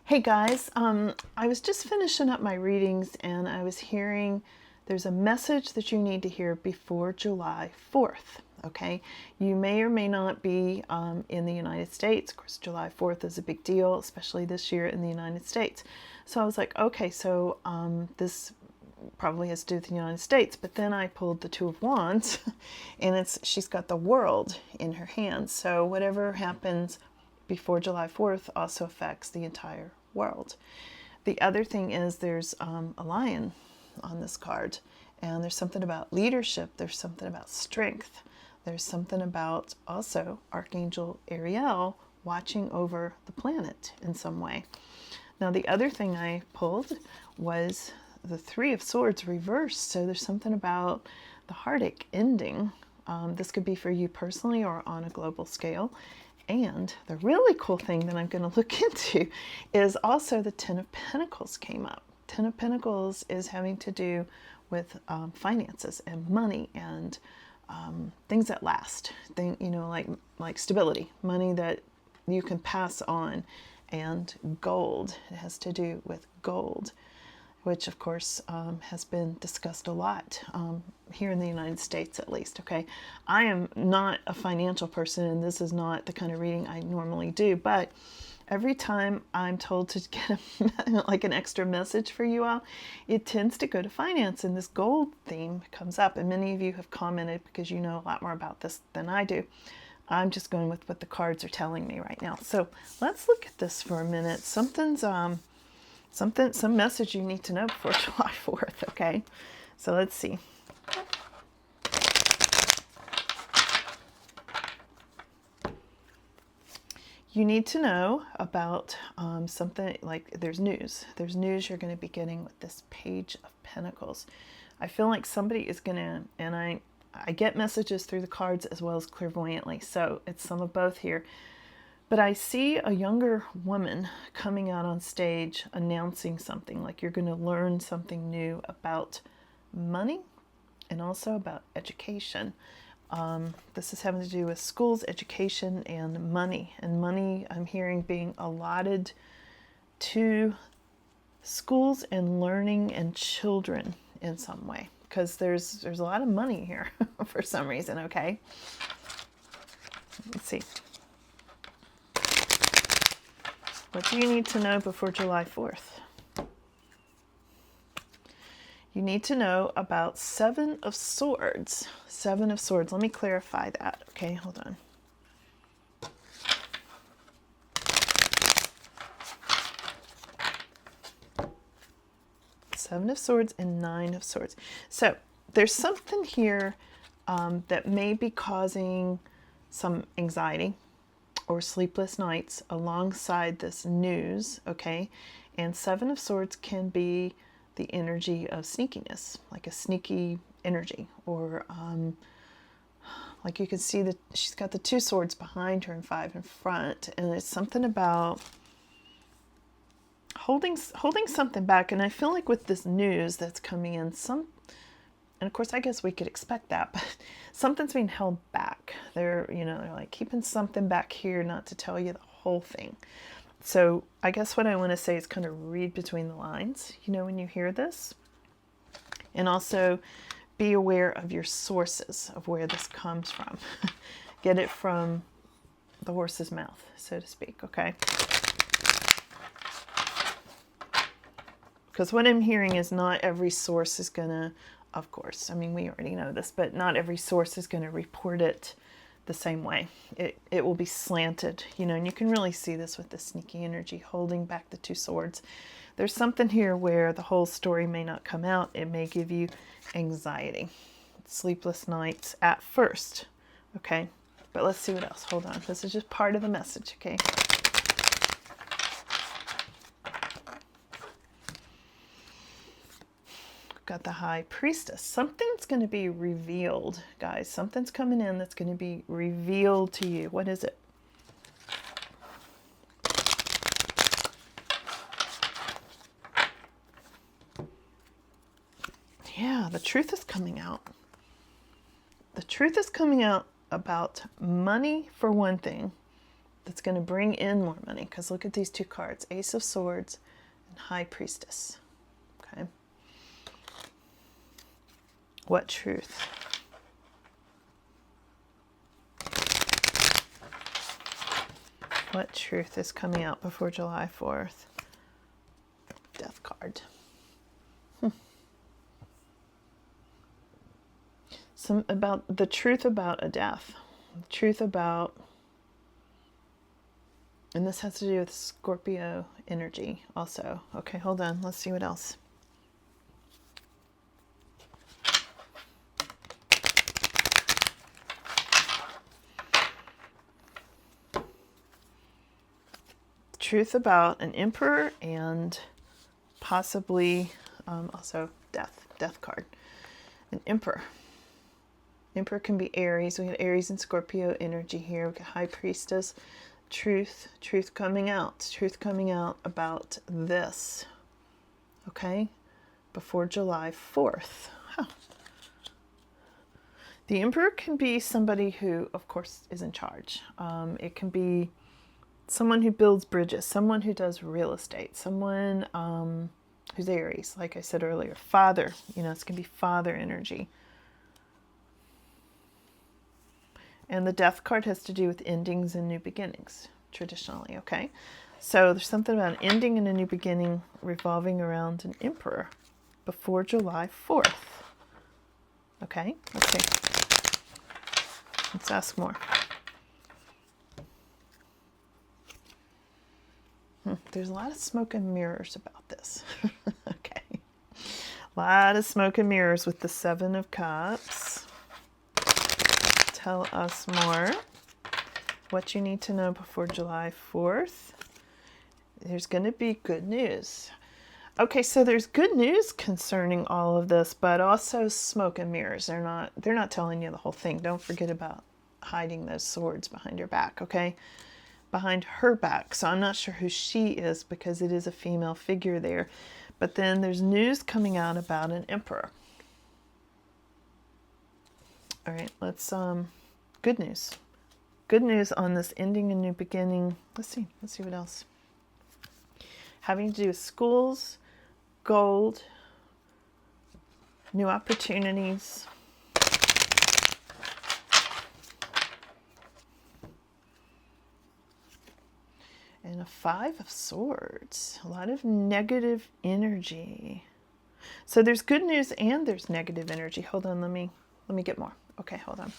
Hey guys, I was just finishing up my readings and I was hearing there's a message that you need to hear before July 4th. Okay, you may or may not be in the United States. Of course, July 4th is a big deal, especially this year in the United States. So I was like, okay, so this probably has to do with the United States. But then I pulled the Two of Wands, and she's got the world in her hands. So whatever happens before July 4th also affects the entire world. The other thing is there's a lion on this card, and there's something about leadership, there's something about strength, there's something about also Archangel Ariel watching over the planet in some way. Now, the other thing I pulled was the Three of Swords reversed. So there's something about the heartache ending. This could be for you personally or on a global scale. And the really cool thing that I'm going to look into is also the Ten of Pentacles came up. Ten of Pentacles is having to do with finances and money and things that last. Like stability, money that you can pass on, and gold. It has to do with gold, which of course has been discussed a lot here in the United States, at least. Okay, I am not a financial person, and this is not the kind of reading I normally do, but every time I'm told to get like an extra message for you all, it tends to go to finance, and this gold theme comes up, and many of you have commented because you know a lot more about this than I do. I'm just going with what the cards are telling me right now. So let's look at this for a minute. Some message you need to know before July 4th, okay? So let's see. You need to know about something like there's news. There's news you're going to be getting with this Page of Pentacles. I feel like somebody is going to, and I get messages through the cards as well as clairvoyantly, so it's some of both here. But I see a younger woman coming out on stage announcing something, like you're going to learn something new about money and also about education. This is having to do with schools, education, and money. And money, I'm hearing, being allotted to schools and learning and children in some way, because there's a lot of money here for some reason. Okay, let's see. What do you need to know before July 4th? You need to know about Seven of Swords. Seven of Swords. Let me clarify that. Okay, hold on. Seven of Swords and Nine of Swords. So there's something here that may be causing some anxiety or sleepless nights alongside this news, okay? And Seven of Swords can be the energy of sneakiness, like a sneaky energy, or like you can see that she's got the two swords behind her and five in front, and it's something about holding something back. And I feel like with this news that's coming in, and of course I guess we could expect that, but something's being held back. They're like keeping something back here, not to tell you the whole thing. So I guess what I want to say is kind of read between the lines, when you hear this. And also be aware of your sources of where this comes from. Get it from the horse's mouth, so to speak, okay? Because what I'm hearing is not every source is going to, of course, I mean, we already know this, but not every source is going to report it the same way. It will be slanted, and you can really see this with the sneaky energy holding back the two swords. There's something here where the whole story may not come out. It may give you anxiety, sleepless nights at first, okay? But let's see what else. Hold on. This is just part of the message, okay? Got the High Priestess. Something's going to be revealed, guys. Something's coming in that's going to be revealed to you. What is it? Yeah, the truth is coming out. The truth is coming out about money for one thing, that's going to bring in more money. Because look at these two cards, Ace of Swords and High Priestess. Okay. What truth? What truth is coming out before July 4th? Death card. Some about the truth about a death. The truth about, and this has to do with Scorpio energy also. Okay, hold on. Let's see what else. Truth about an emperor and possibly also death card. An emperor. Emperor can be Aries. We got Aries and Scorpio energy here. We got High Priestess. Truth coming out. Truth coming out about this. Okay? Before July 4th. Huh. The Emperor can be somebody who, of course, is in charge. It can be someone who builds bridges, someone who does real estate, someone who's Aries, like I said earlier. Father, it's going to be father energy. And the Death card has to do with endings and new beginnings, traditionally, okay? So there's something about an ending and a new beginning revolving around an emperor before July 4th. Okay, let's see. Let's ask more. There's a lot of smoke and mirrors about this. Okay. A lot of smoke and mirrors with the Seven of Cups. Tell us more. What you need to know before July 4th. There's going to be good news. Okay, so there's good news concerning all of this, but also smoke and mirrors. They're not telling you the whole thing. Don't forget about hiding those swords behind your back, okay? Behind her back. So I'm not sure who she is because it is a female figure there. But then there's news coming out about an emperor. All right, let's good news. Good news on this ending and new beginning. Let's see what else. Having to do with schools, gold, new opportunities. And a Five of Swords. A lot of negative energy. So there's good news and there's negative energy. Hold on, let me get more. Okay, hold on.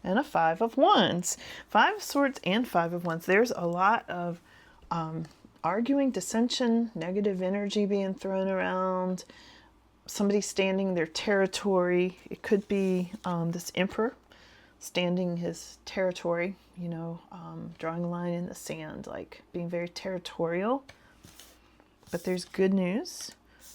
And a Five of Wands. Five of Swords and Five of Wands. There's a lot of arguing, dissension, negative energy being thrown around. Somebody standing their territory. It could be this emperor standing his territory, drawing a line in the sand, like being very territorial. But there's good news,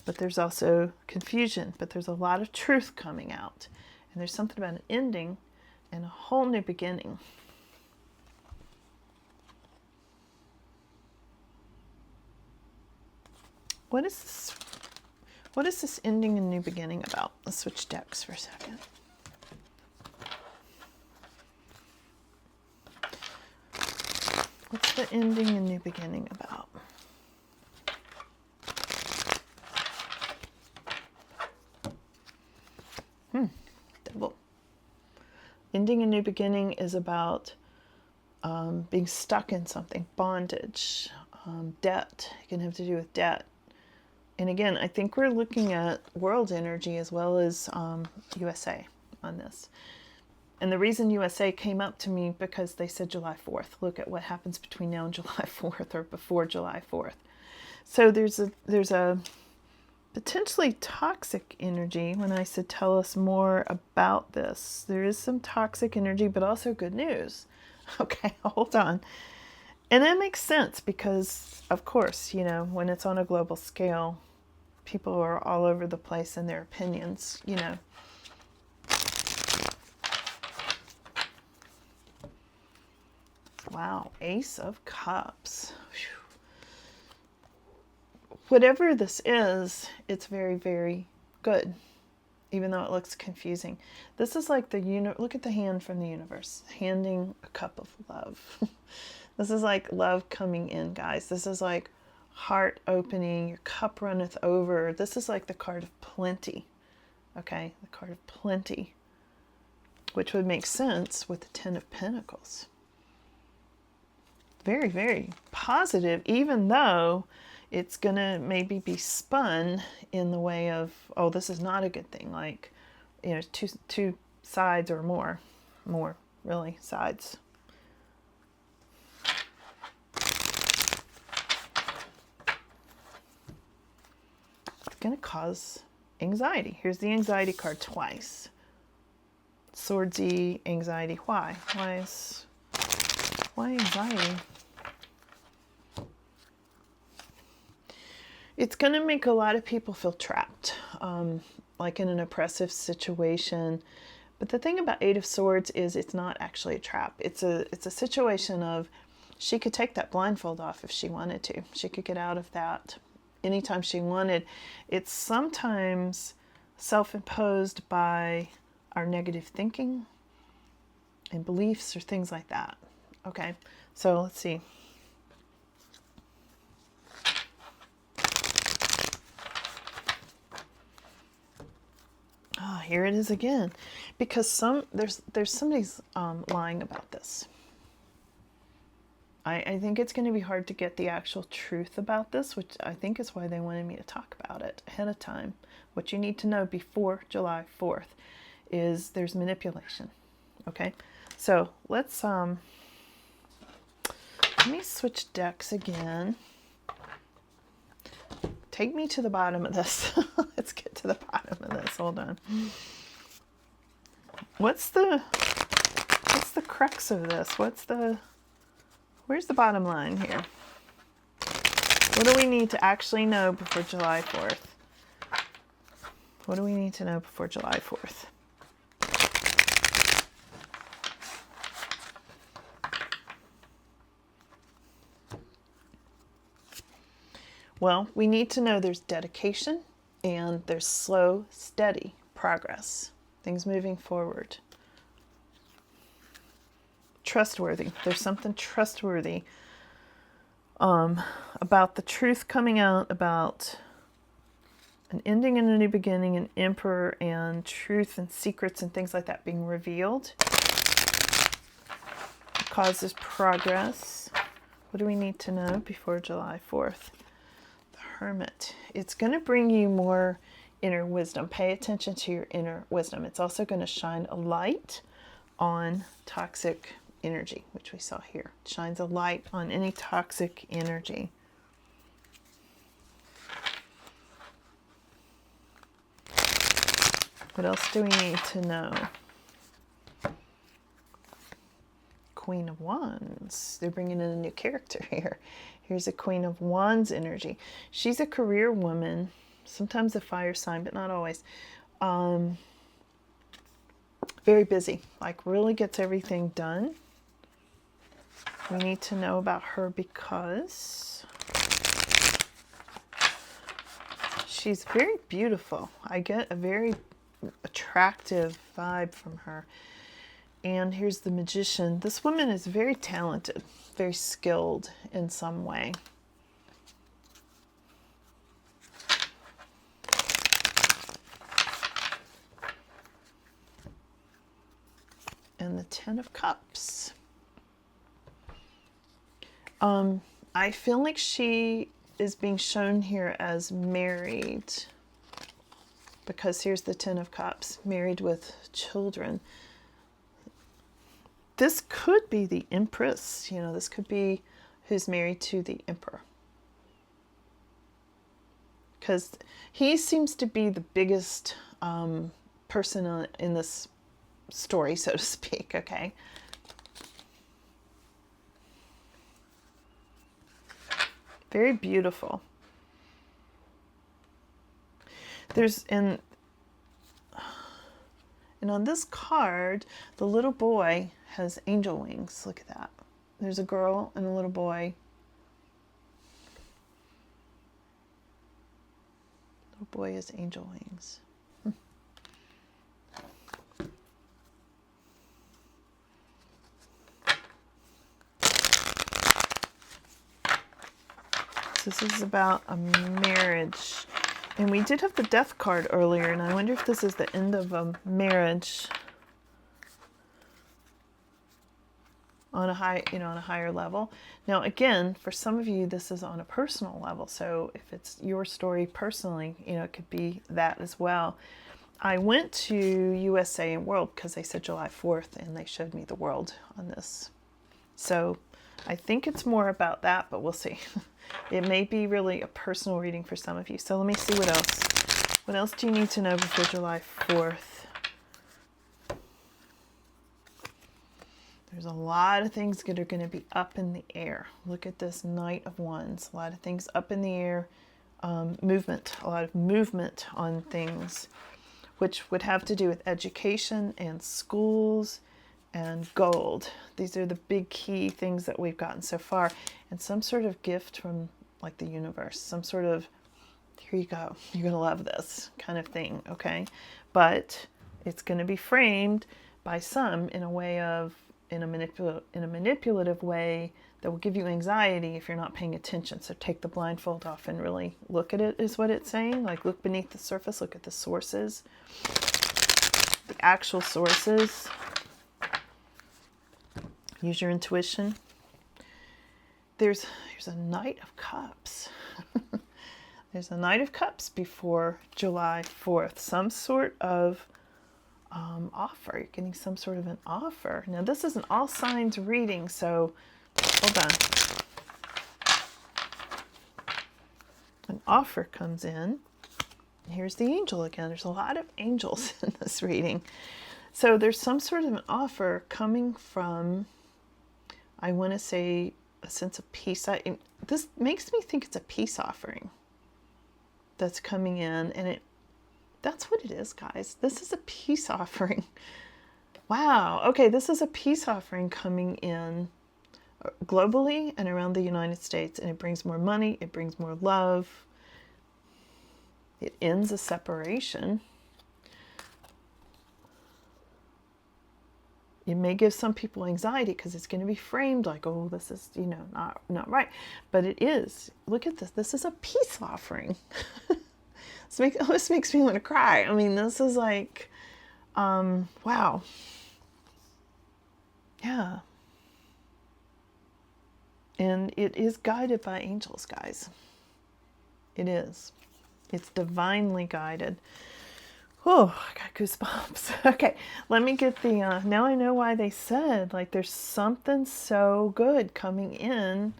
but there's also confusion, but there's a lot of truth coming out. And there's something about an ending and a whole new beginning. What is this? What is this ending and new beginning about? Let's switch decks for a second. What's the ending and new beginning about? Devil. Ending and new beginning is about being stuck in something, bondage, debt. It can have to do with debt. And again, I think we're looking at world energy as well as USA on this. And the reason USA came up to me because they said July 4th. Look at what happens between now and July 4th or before July 4th. So there's a potentially toxic energy when I said tell us more about this. There is some toxic energy, but also good news. Okay, hold on. And that makes sense because, of course, when it's on a global scale, people are all over the place in their opinions, Wow, Ace of Cups. Whew. Whatever this is, it's very, very good. even though it looks confusing. This is like look at the hand from the universe, handing a cup of love. This is like love coming in, guys. This is like heart opening, your cup runneth over. This is like the card of plenty, okay? The card of plenty, which would make sense with the Ten of Pentacles. Very, very positive, even though it's going to maybe be spun in the way of, oh, this is not a good thing. Like, you know, two sides or more really sides. It's going to cause anxiety. Here's the anxiety card twice. Swordsy anxiety. Why? Why anxiety? It's going to make a lot of people feel trapped, like in an oppressive situation. But the thing about Eight of Swords is it's not actually a trap. It's a situation of, she could take that blindfold off if she wanted to. She could get out of that anytime she wanted. It's sometimes self-imposed by our negative thinking and beliefs or things like that. Okay, so let's see. Oh, here it is again, because there's somebody's lying about this. I think it's going to be hard to get the actual truth about this, which I think is why they wanted me to talk about it ahead of time. What you need to know before July 4th is there's manipulation. Okay, so let me switch decks again. Take me to the bottom of this. Let's get to the bottom of this. Hold on. What's the crux of this? Where's the bottom line here? What do we need to actually know before July 4th? What do we need to know before July 4th? Well, we need to know there's dedication and there's slow, steady progress. Things moving forward. Trustworthy. There's something trustworthy about the truth coming out, about an ending and a new beginning, an emperor, and truth and secrets and things like that being revealed. It causes progress. What do we need to know before July 4th? The Hermit. It's going to bring you more inner wisdom. Pay attention to your inner wisdom. It's also going to shine a light on toxic energy, which we saw here. It shines a light on any toxic energy. What else do we need to know? Queen of Wands. They're bringing in a new character here. Here's a Queen of Wands energy. She's a career woman, sometimes a fire sign, but not always. Very busy, like really gets everything done. We need to know about her because she's very beautiful. I get a very attractive vibe from her. And here's the Magician. This woman is very talented, very skilled in some way. And the Ten of Cups. I feel like she is being shown here as married, because here's the Ten of Cups, married with children. This could be the Empress, you know, this could be who's married to the Emperor. Because he seems to be the biggest person in this story, so to speak, okay? Very beautiful. And on this card, the little boy has angel wings. Look at that. There's a girl and a little boy. Little boy has angel wings. This is about a marriage. And we did have the death card earlier, and I wonder if this is the end of a marriage on a higher level. Now, again, for some of you, this is on a personal level. So if it's your story personally, it could be that as well. I went to USA and World because they said July 4th, and they showed me the world on this. So I think it's more about that, but we'll see. It may be really a personal reading for some of you. So let me see what else. What else do you need to know before July 4th? There's a lot of things that are going to be up in the air. Look at this Knight of Wands. A lot of things up in the air. Movement. A lot of movement on things, which would have to do with education and schools and gold. These are the big key things that we've gotten so far. And some sort of gift from like the universe. Some sort of, here you go, you're going to love this kind of thing, okay? But it's going to be framed by some in a way of, in a manipulative way that will give you anxiety if you're not paying attention. So take the blindfold off and really look at it, is what it's saying. Like, look beneath the surface, look at the sources, the actual sources. Use your intuition. There's a Knight of Cups. There's a Knight of Cups before July 4th. Some sort of offer. You're getting some sort of an offer. Now, this is an all signs reading, so hold on. An offer comes in. Here's the angel again. There's a lot of angels in this reading. So there's some sort of an offer coming from, I want to say, a sense of peace. This makes me think it's a peace offering that's coming in, and that's what it is, guys. This is a peace offering. Wow. Okay, this is a peace offering coming in globally and around the United States, and it brings more money, it brings more love. It ends a separation. It may give some people anxiety because it's going to be framed like, oh, this is, not right. But it is. Look at this. This is a peace offering. This makes me want to cry. I mean, this is like, wow. Yeah. And it is guided by angels, guys. It is. It's divinely guided. Oh, I got goosebumps. Okay, let me get the, now I know why they said, like, there's something so good coming in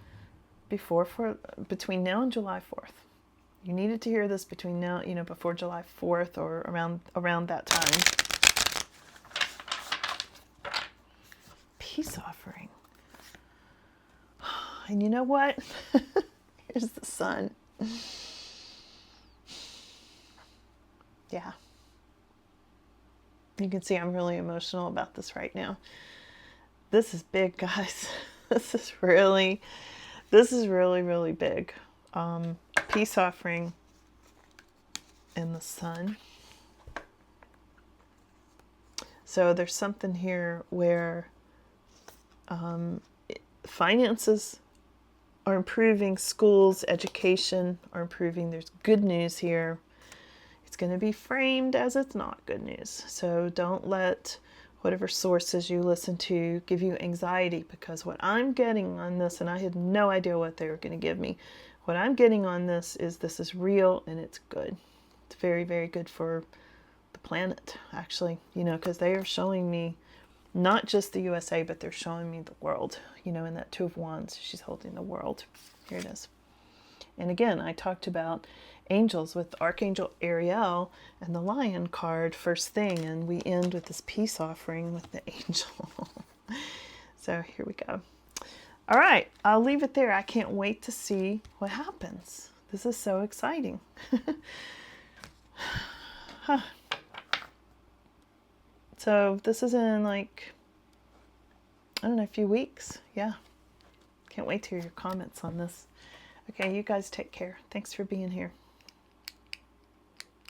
between now and July 4th. You needed to hear this between now, before July 4th or around that time. Peace offering. And you know what? Here's the sun. Yeah. You can see I'm really emotional about this right now. This is big, guys. This is really, really big. Peace offering in the sun. So there's something here where finances are improving, schools, education are improving. There's good news here. It's going to be framed as it's not good news. So don't let whatever sources you listen to give you anxiety, because what I'm getting on this, and I had no idea what they were going to give me, what I'm getting on this is real and it's good. It's very, very good for the planet, actually, because they are showing me not just the USA, but they're showing me the world, in that Two of Wands. She's holding the world. Here it is. And again, I talked about angels with Archangel Ariel and the Lion card first thing, and we end with this peace offering with the angel. So here we go. All right, I'll leave it there. I can't wait to see what happens. This is so exciting. Huh. So this is in like, I don't know, a few weeks. Yeah. Can't wait to hear your comments on this. Okay, you guys take care. Thanks for being here.